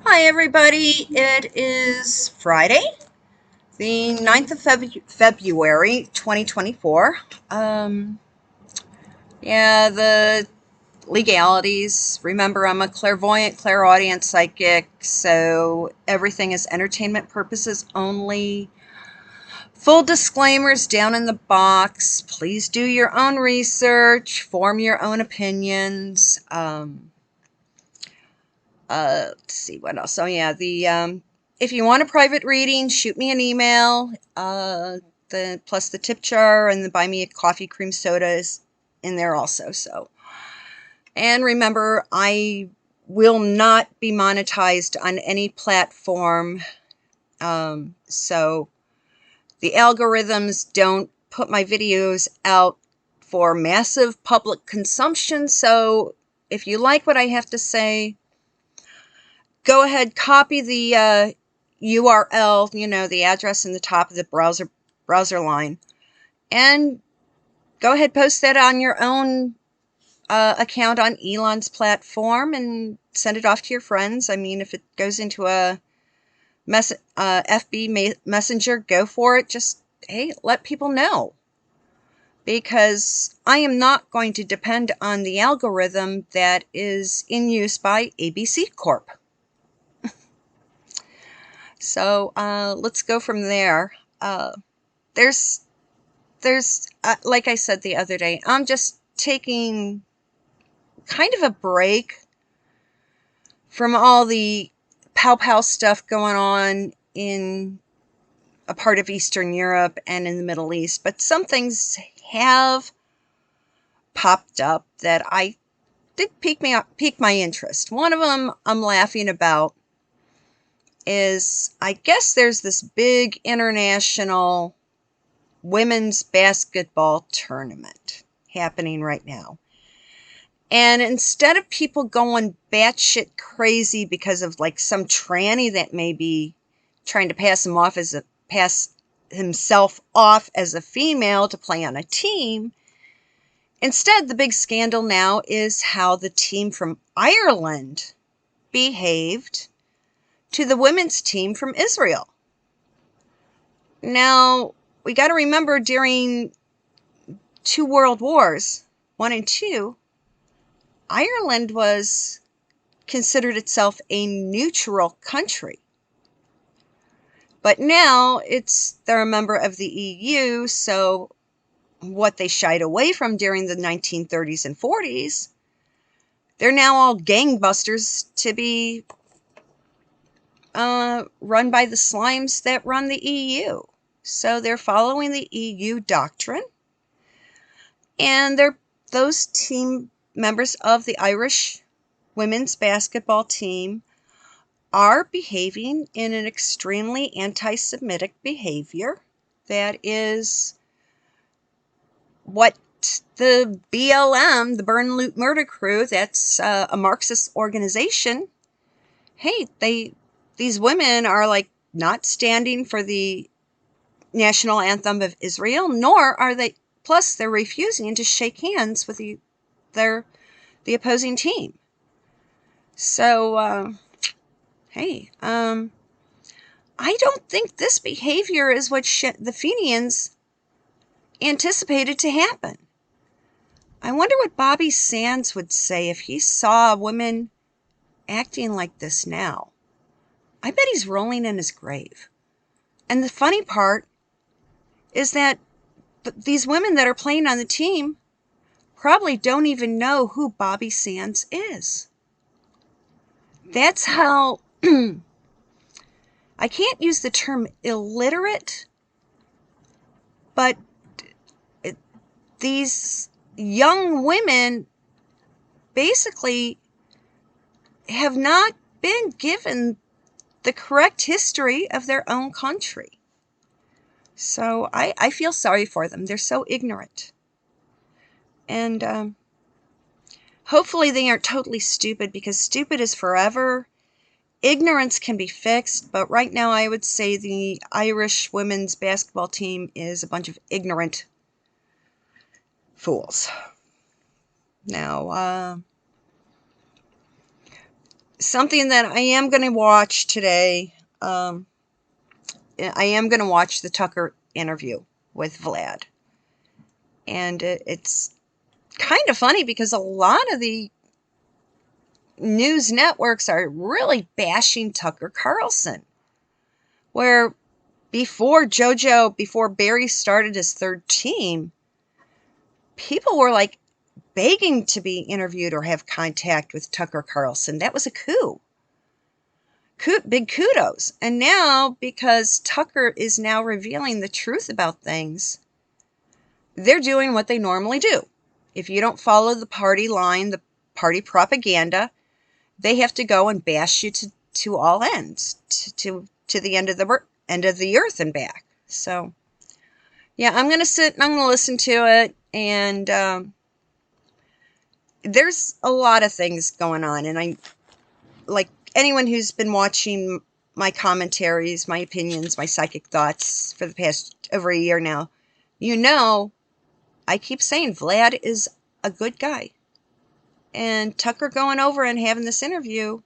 Hi, everybody. It is Friday, the 9th of February, 2024. Um, yeah, the legalities. Remember, I'm a clairvoyant, clairaudient psychic, so everything is entertainment purposes only. Full disclaimers down in the box. Please do your own research, form your own opinions. Let's see what else. Oh yeah, the if you want a private reading, shoot me an email. The plus the tip jar and the buy me a coffee cream soda is in there also. So, and remember, I will not be monetized on any platform. So the algorithms don't put my videos out for massive public consumption. So if you like what I have to say, go ahead, copy the URL, the address in the top of the browser line, and go ahead, post that on your own account on Elon's platform and send it off to your friends. I mean, if it goes into a FB Messenger, go for it. Just, hey, let people know. Because I am not going to depend on the algorithm that is in use by ABC Corp. So let's go from there. Uh, there's like I said the other day, I'm just taking kind of a break from all the pow stuff going on in a part of Eastern Europe and in the Middle East, but some things have popped up that I did pique my interest. One of them I'm laughing about is, I guess there's this big international women's basketball tournament happening right now. And instead of people going batshit crazy because of like some tranny that may be trying to pass himself off as a female to play on a team, instead the big scandal now is how the team from Ireland behaved to the women's team from Israel. Now, we got to remember during two world wars, one and two, Ireland was considered itself a neutral country. But now they're a member of the EU, so what they shied away from during the 1930s and 40s, they're now all gangbusters to be run by the slimes that run the EU. So they're following the EU doctrine, and those team members of the Irish women's basketball team are behaving in an extremely anti-Semitic behavior that is what the BLM, the Burn, Loot, Murder Crew, that's a Marxist organization. Hey, these women are like not standing for the national anthem of Israel, nor are they. Plus, they're refusing to shake hands with the opposing team. So, hey, I don't think this behavior is what the Fenians anticipated to happen. I wonder what Bobby Sands would say if he saw women acting like this now. I bet he's rolling in his grave. And the funny part is that these women that are playing on the team probably don't even know who Bobby Sands is. That's how, I can't use the term illiterate, but these young women basically have not been given the correct history of their own country. So I feel sorry for them. They're so ignorant. And hopefully they aren't totally stupid, because stupid is forever. Ignorance can be fixed, but right now I would say the Irish women's basketball team is a bunch of ignorant fools. Now, something that I am going to watch today. I am going to watch the Tucker interview with Vlad. And it's kind of funny because a lot of the news networks are really bashing Tucker Carlson. Where before Jojo, before Barry started his third team, people were like begging to be interviewed or have contact with Tucker Carlson. That was a coup. Big kudos. And now, because Tucker is now revealing the truth about things, they're doing what they normally do. If you don't follow the party line, the party propaganda, they have to go and bash you to all ends, to the end of the earth and back. So, yeah, I'm going to sit and I'm going to listen to it. And there's a lot of things going on. And I, like anyone who's been watching my commentaries, my opinions, my psychic thoughts for the past over a year now, you know, I keep saying Vlad is a good guy. And Tucker going over and having this interview,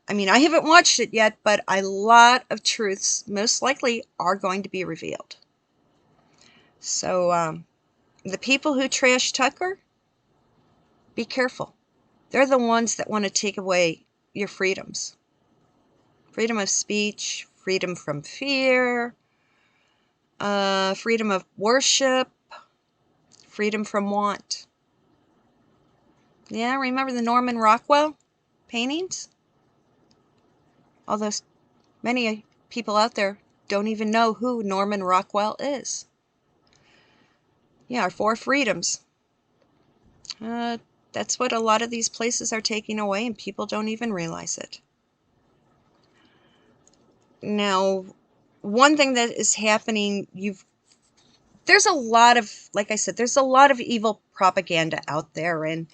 I mean, I haven't watched it yet, but a lot of truths most likely are going to be revealed. So, the people who trash Tucker, be careful. They're the ones that want to take away your freedoms. Freedom of speech, freedom from fear, freedom of worship, freedom from want. Yeah, remember the Norman Rockwell paintings? Although many people out there don't even know who Norman Rockwell is. Yeah, our four freedoms. That's what a lot of these places are taking away, and people don't even realize it. Now, one thing that is happening, there's a lot of, like I said, there's a lot of evil propaganda out there, and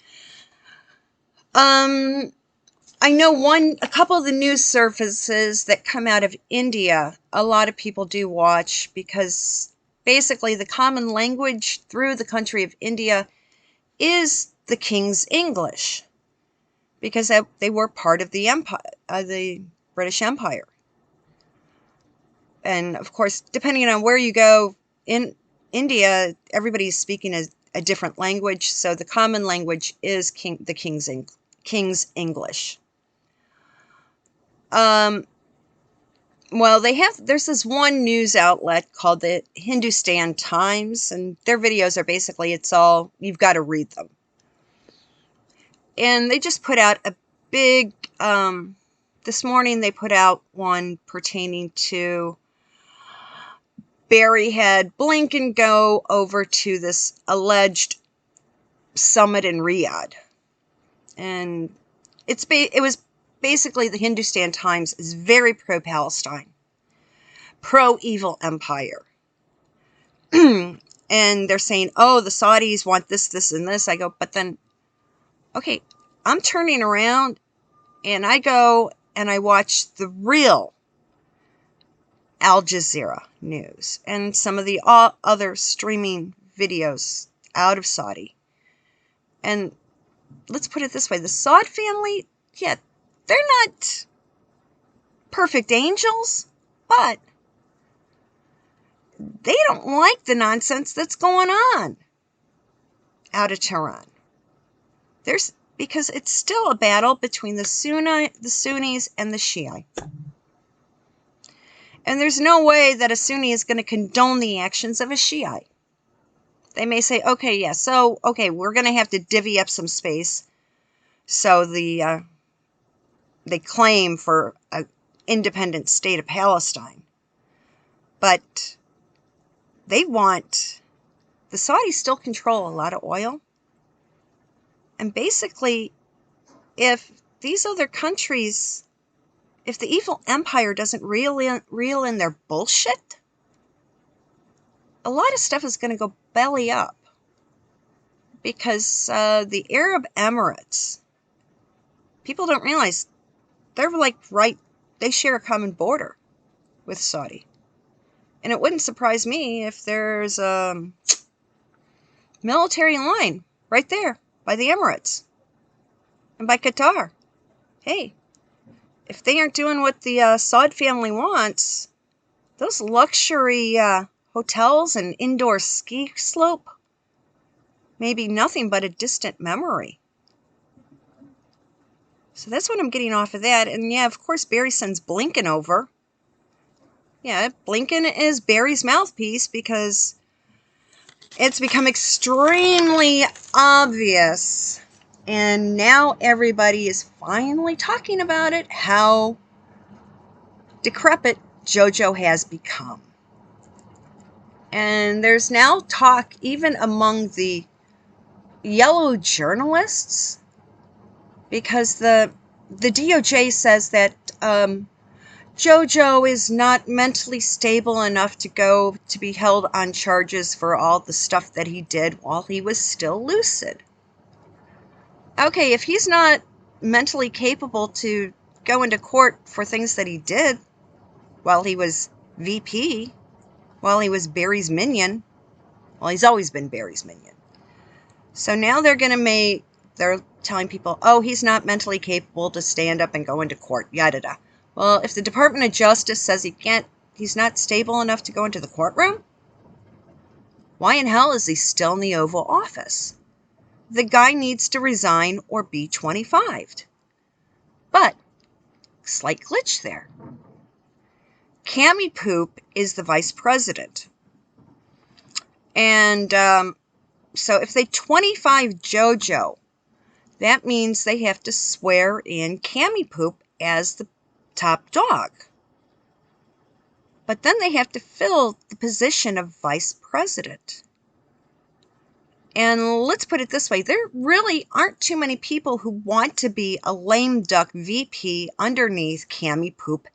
I know a couple of the news services that come out of India, a lot of people do watch, because basically the common language through the country of India is the King's English, because they were part of the empire, the British Empire. And of course, depending on where you go in India, everybody's speaking a different language. So the common language is the King's English. Well, there's this one news outlet called the Hindustan Times, and their videos are basically, you've got to read them. And they just put out a big, this morning they put out one pertaining to Barry had Blinken go over to this alleged summit in Riyadh. And it was basically, the Hindustan Times is very pro-Palestine, pro-evil empire. And they're saying, oh, the Saudis want this, this, and this. I go, but then, okay, I'm turning around and I go and I watch the real Al Jazeera news and some of the other streaming videos out of Saudi. And let's put it this way, the Saud family, yeah, they're not perfect angels, but they don't like the nonsense that's going on out of Tehran. Because it's still a battle between the Sunnis and the Shia. And there's no way that a Sunni is going to condone the actions of a Shiite. They may say, okay, yeah, so, okay, we're going to have to divvy up some space. So they claim for an independent state of Palestine. But the Saudis still control a lot of oil. And basically, if these other countries, if the evil empire doesn't reel in their bullshit, a lot of stuff is going to go belly up. Because the Arab Emirates, people don't realize, they're like they share a common border with Saudi. And it wouldn't surprise me if there's a military line right there by the Emirates and by Qatar. Hey, if they aren't doing what the Sod family wants, those luxury hotels and indoor ski slope may be nothing but a distant memory. So that's what I'm getting off of that. And yeah, of course, Barry sends Blinken over. Yeah, Blinken is Barry's mouthpiece because it's become extremely obvious. And now everybody is finally talking about it, how decrepit Jojo has become. And there's now talk, even among the yellow journalists, because the DOJ says that Jojo is not mentally stable enough to be held on charges for all the stuff that he did while he was still lucid. Okay, if he's not mentally capable to go into court for things that he did while he was VP, while he was Barry's minion, well, he's always been Barry's minion. So now they're telling people, oh, he's not mentally capable to stand up and go into court, yada da. Well, if the Department of Justice says he's not stable enough to go into the courtroom, why in hell is he still in the Oval Office? The guy needs to resign or be 25'd. But, slight glitch there. Cammy Poop is the vice president. And so if they 25 Jojo, that means they have to swear in Cammy Poop as the top dog. But then they have to fill the position of vice president. And let's put it this way, there really aren't too many people who want to be a lame duck VP underneath Cammy Poop.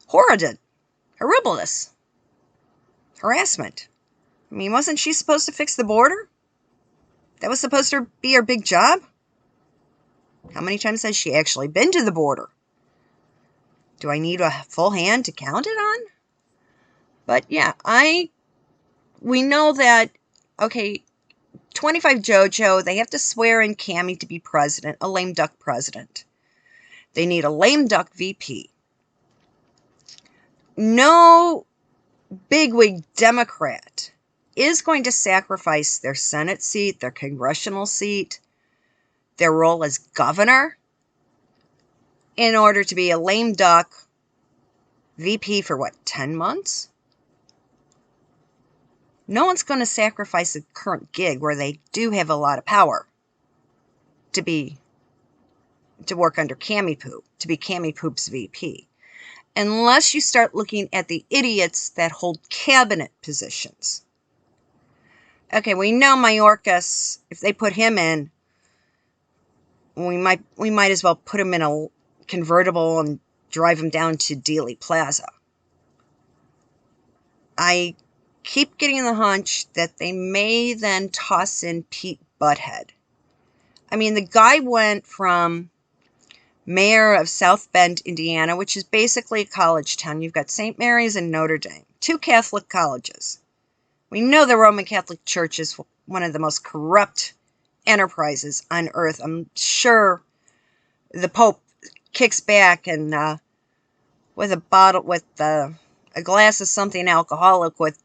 Horribleness, harassment. I mean, wasn't she supposed to fix the border? That was supposed to be her big job? How many times has she actually been to the border? Do I need a full hand to count it on? But yeah, we know that, okay, 25 Jojo, they have to swear in Cammy to be president, a lame duck president. They need a lame duck VP. No bigwig Democrat is going to sacrifice their Senate seat, their congressional seat, their role as governor in order to be a lame duck VP for 10 months? No one's going to sacrifice a current gig where they do have a lot of power to work under Cammy Poop, to be Cammy Poop's VP. Unless you start looking at the idiots that hold cabinet positions. Okay, we know Mayorkas, if they put him in, we might as well put him in a convertible and drive him down to Dealey Plaza. I keep getting the hunch that they may then toss in Pete Butthead. I mean, the guy went from mayor of South Bend, Indiana, which is basically a college town. You've got St. Mary's and Notre Dame, 2 Catholic colleges. We know the Roman Catholic Church is one of the most corrupt enterprises on earth. I'm sure the Pope kicks back and with a glass of something alcoholic with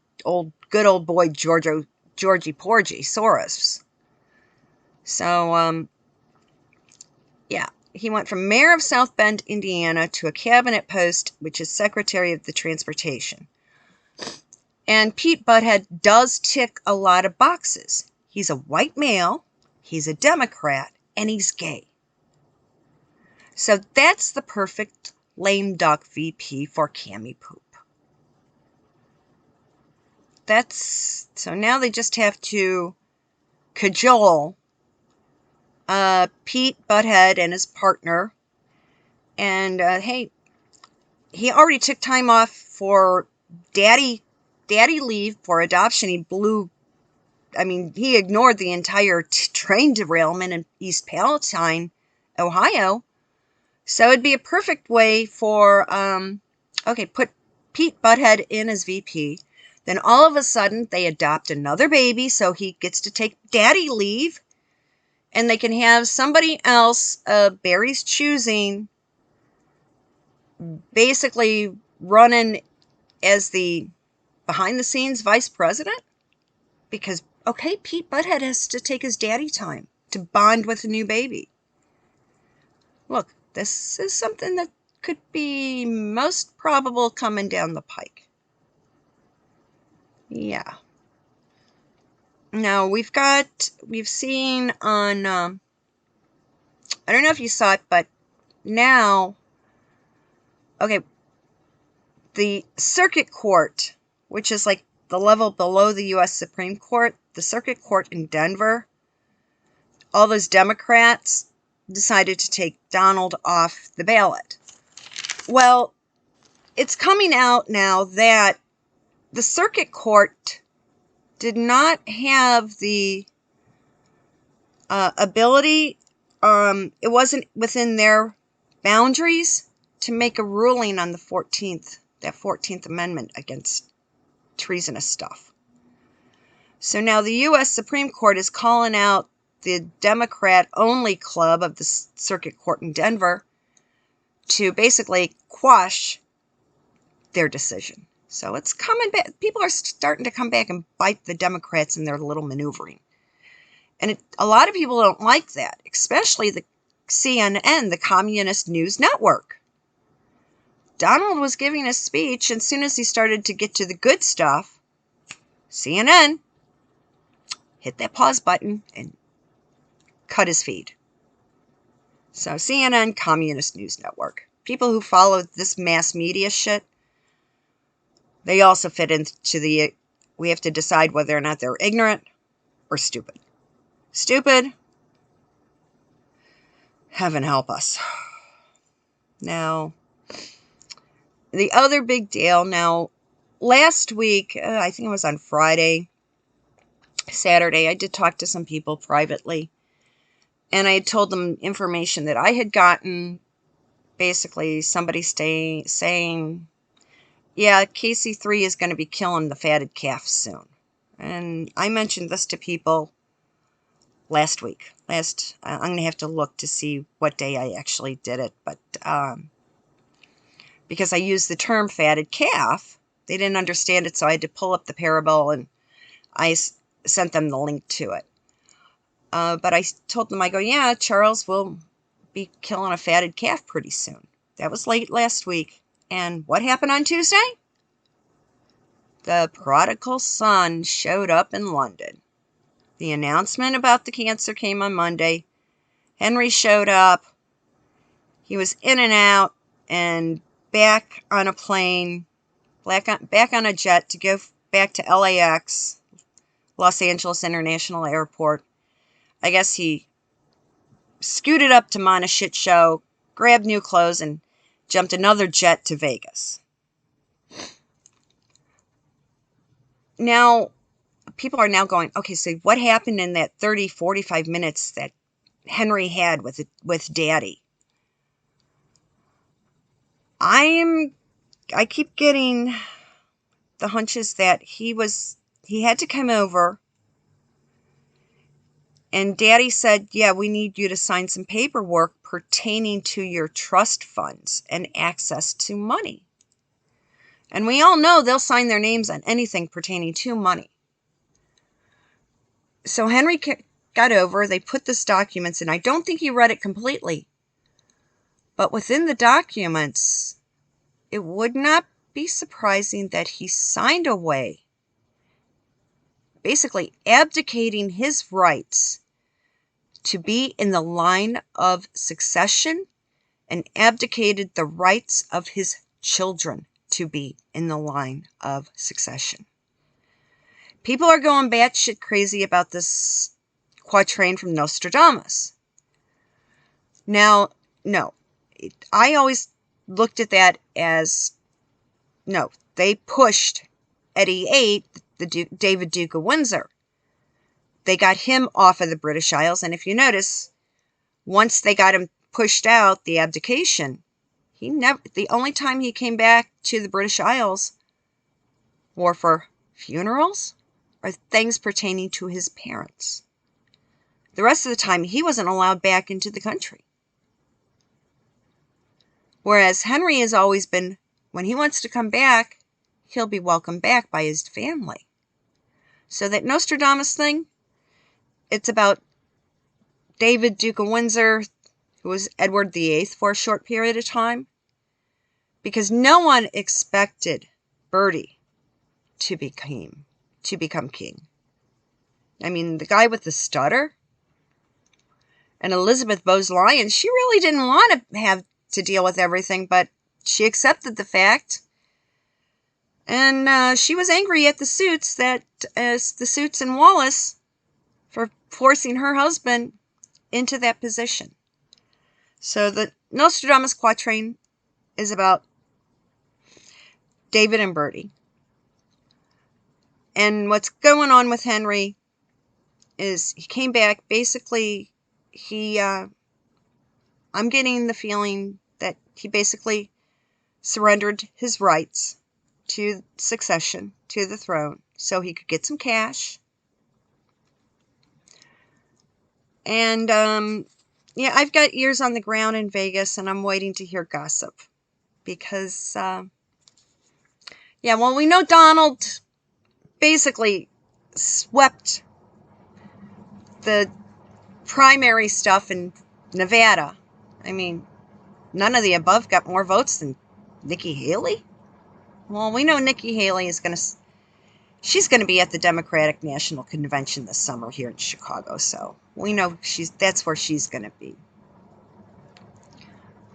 good old boy Georgie Porgy Soros. So yeah, he went from mayor of South Bend, Indiana, to a cabinet post, which is Secretary of the Transportation. And Pete Butthead does tick a lot of boxes. He's a white male, he's a Democrat, and he's gay. So that's the perfect lame duck VP for Cammy Poop. So now they just have to cajole Pete Butthead and his partner. And hey, he already took time off for daddy leave for adoption. He ignored the entire train derailment in East Palestine, Ohio. So it'd be a perfect way for, put Pete Butthead in as VP. Then all of a sudden, they adopt another baby, so he gets to take daddy leave. And they can have somebody else, Barry's choosing, basically running as the behind-the-scenes vice president? Because, okay, Pete Butthead has to take his daddy time to bond with a new baby. Look, this is something that could be most probable coming down the pike. Yeah. Now, we've seen on, I don't know if you saw it, but now, okay, the circuit court, which is like the level below the U.S. Supreme Court, the circuit court in Denver, all those Democrats decided to take Donald off the ballot. Well, it's coming out now that the circuit court did not have the ability, it wasn't within their boundaries to make a ruling on the 14th Amendment against treasonous stuff. So now the U.S. Supreme Court is calling out the Democrat-only club of the circuit court in Denver to basically quash their decision. So it's coming back. People are starting to come back and bite the Democrats in their little maneuvering. And a lot of people don't like that, especially the CNN, the Communist News Network. Donald was giving a speech, and as soon as he started to get to the good stuff, CNN hit that pause button and cut his feed. So CNN, Communist News Network. People who follow this mass media shit, they also fit into we have to decide whether or not they're ignorant or stupid. Stupid? Heaven help us. Now, the other big deal, now, last week, I think it was on Saturday, I did talk to some people privately, and I had told them information that I had gotten, basically somebody saying, yeah, KC3 is going to be killing the fatted calf soon. And I mentioned this to people last week. I'm going to have to look to see what day I actually did it, but because I used the term fatted calf, they didn't understand it, so I had to pull up the parable, and I sent them the link to it. But I told them, I go, yeah, Charles will be killing a fatted calf pretty soon. That was late last week. And what happened on Tuesday? The prodigal son showed up in London. The announcement about the cancer came on Monday. Henry showed up. He was in and out and back on a plane, back on a jet to go back to LAX, Los Angeles International Airport. I guess he scooted up to Mana Shit Show, grabbed new clothes, and jumped another jet to Vegas. Now, people are now going, okay, so what happened in that 30, 45 minutes that Henry had with Daddy? I keep getting the hunches that he had to come over, and Daddy said, yeah, we need you to sign some paperwork pertaining to your trust funds and access to money. And we all know they'll sign their names on anything pertaining to money. So Henry got over, they put this documents in. I don't think he read it completely. But within the documents, it would not be surprising that he signed away, basically abdicating his rights to be in the line of succession, and abdicated the rights of his children to be in the line of succession. People are going batshit crazy about this quatrain from Nostradamus. Now, no, I always looked at that as, no, they pushed Eddie VIII, David Duke of Windsor. They got him off of the British Isles, and if you notice, once they got him pushed out, the abdication, the only time he came back to the British Isles were for funerals or things pertaining to his parents. The rest of the time, he wasn't allowed back into the country. Whereas Henry has always been, when he wants to come back, he'll be welcomed back by his family. So that Nostradamus thing, it's about David, Duke of Windsor, who was Edward VIII for a short period of time. Because no one expected Bertie to become king. I mean, the guy with the stutter. And Elizabeth Bowes-Lyon, she really didn't want to have to deal with everything, but she accepted the fact. And she was angry at the Suits and Wallace for forcing her husband into that position. So the Nostradamus quatrain is about David and Bertie. And what's going on with Henry is he came back. Basically, I'm getting the feeling that he basically surrendered his rights to succession, to the throne, so he could get some cash. And, yeah, I've got ears on the ground in Vegas, and I'm waiting to hear gossip. Because, yeah, well, we know Donald basically swept the primary stuff in Nevada. I mean, none of the above got more votes than Nikki Haley. Well, we know Nikki Haley is she's going to be at the Democratic National Convention this summer here in Chicago, so we know that's where she's going to be.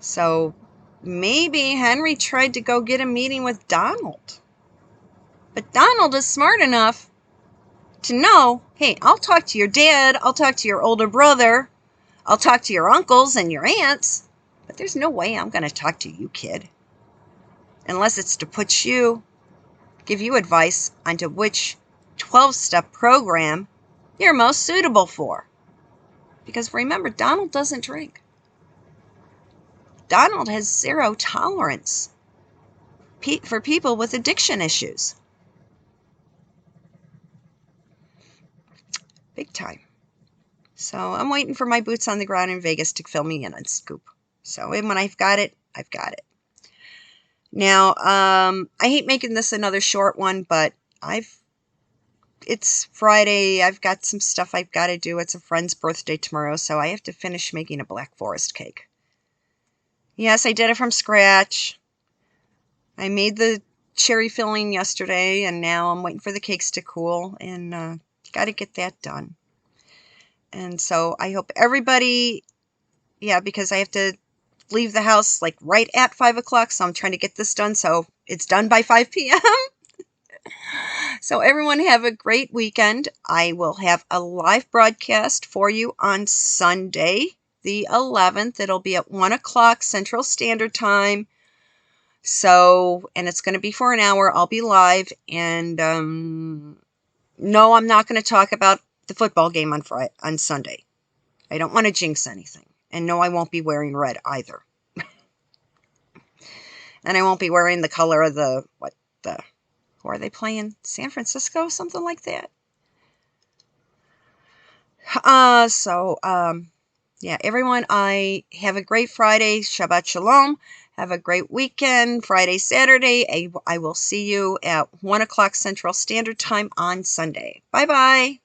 So maybe Henry tried to go get a meeting with Donald. But Donald is smart enough to know, hey, I'll talk to your dad, I'll talk to your older brother, I'll talk to your uncles and your aunts, but there's no way I'm going to talk to you, kid. Unless it's to give you advice onto which 12-step program you're most suitable for. Because remember, Donald doesn't drink. Donald has zero tolerance for people with addiction issues. Big time. So I'm waiting for my boots on the ground in Vegas to fill me in on scoop. So when I've got it, I've got it. Now, I hate making this another short one, but it's Friday. I've got some stuff I've got to do. It's a friend's birthday tomorrow, so I have to finish making a Black Forest cake. Yes, I did it from scratch. I made the cherry filling yesterday, and now I'm waiting for the cakes to cool, and got to get that done. And so I hope everybody, because I have to leave the house like right at 5 o'clock, so I'm trying to get this done so it's done by 5 p.m. So everyone have a great weekend. I will have a live broadcast for you on Sunday, the 11th. It'll be at 1 o'clock Central Standard Time. So, and it's going to be for an hour. I'll be live. And no, I'm not going to talk about the football game on Sunday. I don't want to jinx anything. And no, I won't be wearing red either. And I won't be wearing the color of who are they playing? San Francisco? Something like that. Yeah, everyone, I have a great Friday. Shabbat Shalom. Have a great weekend. Friday, Saturday. I will see you at 1 o'clock Central Standard Time on Sunday. Bye-bye.